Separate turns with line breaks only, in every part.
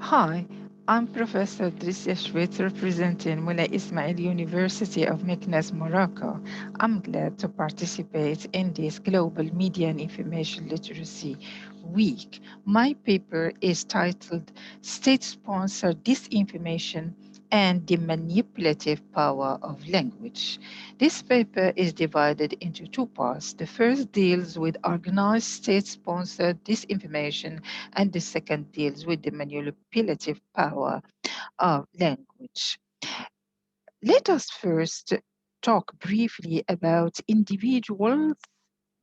Hi, I'm Professor Drissia CHOUIT representing Moulay Ismail University of Meknes, Morocco. I'm glad to participate in this Global Media and Information Literacy Week. My paper is titled State-Sponsored Disinformation and the Manipulative Power of Language. This paper is divided into two parts. The first deals with organized state-sponsored disinformation and the second deals with the manipulative power of language. Let us first talk briefly about individuals'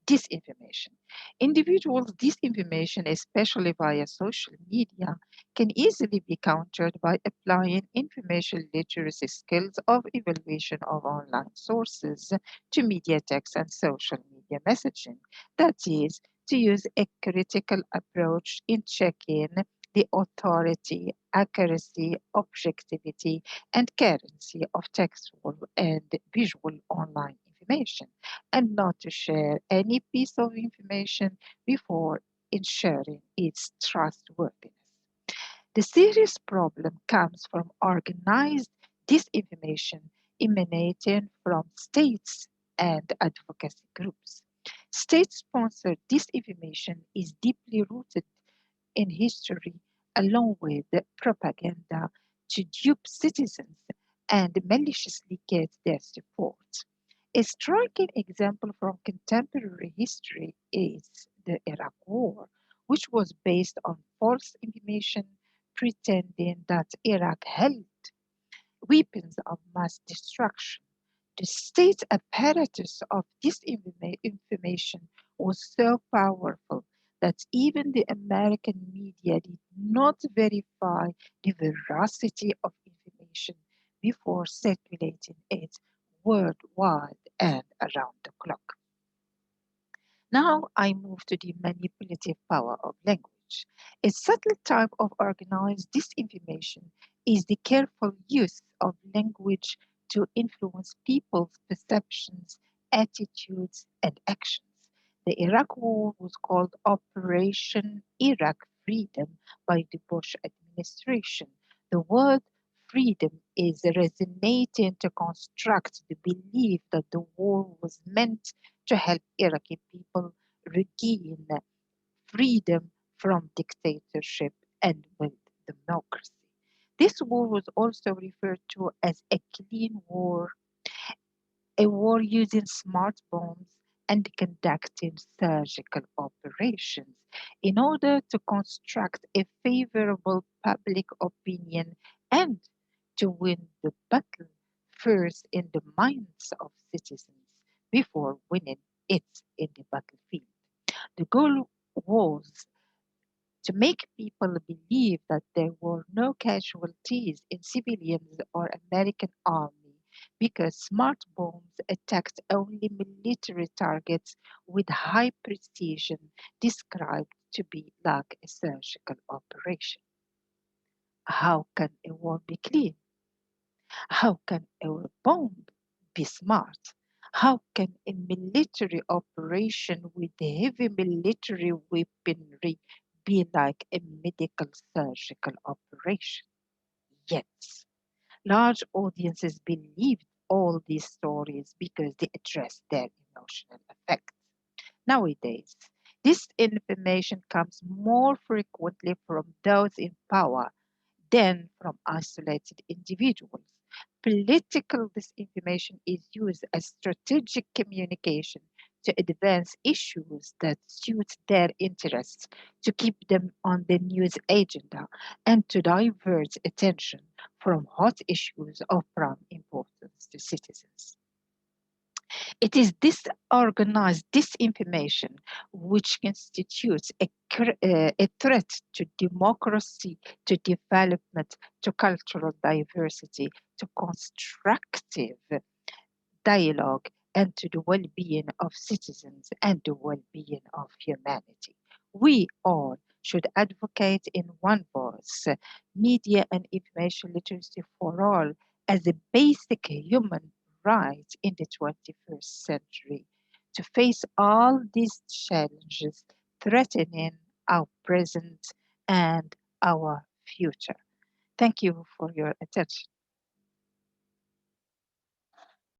disinformation. Individuals' disinformation, especially via social media, can easily be countered by applying information literacy skills of evaluation of online sources to media text and social media messaging. That is, to use a critical approach in checking the authority, accuracy, objectivity, and currency of textual and visual online information, and not to share any piece of information before ensuring its trustworthiness. The serious problem comes from organized disinformation emanating from states and advocacy groups. State sponsored disinformation is deeply rooted in history, along with propaganda to dupe citizens and maliciously get their support. A striking example from contemporary history is the Iraq War, which was based on false information pretending that Iraq held weapons of mass destruction. The state apparatus of this information was so powerful that even the American media did not verify the veracity of information before circulating it worldwide and around the clock. Now I move to the manipulative power of language. A subtle type of organized disinformation is the careful use of language to influence people's perceptions, attitudes, and actions. The Iraq War was called Operation Iraq Freedom by the Bush administration. The word freedom is resonating to construct the belief that the war was meant to help Iraqi people regain freedom from dictatorship and build democracy. This war was also referred to as a clean war, a war using smart bombs and conducting surgical operations in order to construct a favorable public opinion and to win the battle first in the minds of citizens before winning it in the battlefield. The goal was to make people believe that there were no casualties in civilians or American army because smart bombs attacked only military targets with high precision described to be like a surgical operation. How can a war be clean? How can a bomb be smart? How can a military operation with heavy military weaponry be like a medical surgical operation? Yet, large audiences believed all these stories because they addressed their emotional effects. Nowadays, this information comes more frequently from those in power than from isolated individuals. Political disinformation is used as strategic communication to advance issues that suit their interests, to keep them on the news agenda, and to divert attention from hot issues of prime importance to citizens. It is this organized disinformation which constitutes a threat to democracy, to development, to cultural diversity, to constructive dialogue, and to the well being of citizens and the well being of humanity. We all should advocate in one voice media and information literacy for all as a basic human right in the 21st century to face all these challenges threatening our present and our future. Thank you for your attention.